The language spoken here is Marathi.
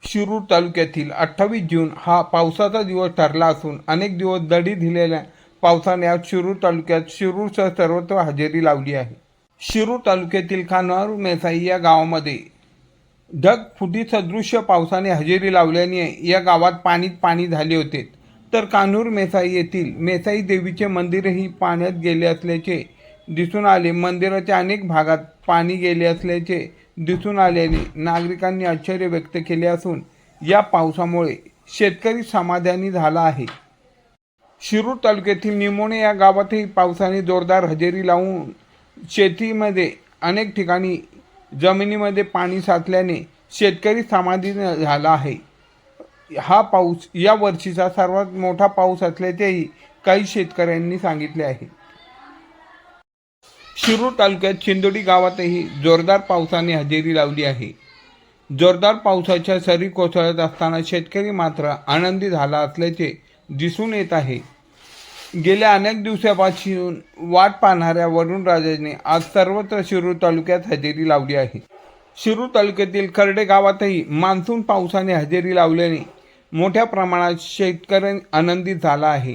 शिरूर तालुक्यातील 28 जून हा पावसाचा दिवस ठरला असून अनेक दिवस दडी दिलेल्या पावसाने आज शिरूर तालुक्यात शिरूरसह सर्वत्र हजेरी लावली आहे। शिरूर तालुक्यातील खानारू मेसाई या गावामध्ये ढगफुटी सदृश्य पावसाने हजेरी लावल्याने या गावात पाणी झाले होते, तर कान्हूर मेसाई येथील मेसाई देवीचे मंदिरही पाण्यात गेले असल्याचे दिसून आले। मंदिराच्या अनेक भागात पाणी गेले असल्याचे दिसून आल्याने नागरिकांनी आश्चर्य व्यक्त केले असून या पावसामुळे शेतकरी समाधानी झाला आहे। शिरूर तालुक्यातील निमोणे या गावातही पावसाने जोरदार हजेरी लावून शेतीमध्ये अनेक ठिकाणी जमिनीमध्ये पाणी साचल्याने शेतकरी समाधानी झाला आहे। हा पाऊस या वर्षीचा सर्वात मोठा पाऊस असल्याचेही काही शेतकऱ्यांनी सांगितले आहे। शिरूर तालुक्यात चिंदोडी गावातही जोरदार पावसाने हजेरी लावली आहे। जोरदार पावसाच्या सरी कोसळत असताना शेतकरी मात्र आनंदी झाला असल्याचे दिसून येत आहे। गेल्या अनेक दिवसापासून वाट पाहणाऱ्या वरुणराजाने आज सर्वत्र शिरूर तालुक्यात हजेरी लावली आहे। शिरूर तालुक्यातील खर्डे गावातही मान्सून पावसाने हजेरी लावल्याने मोठ्या प्रमाणात शेतकरी आनंदित झाला आहे।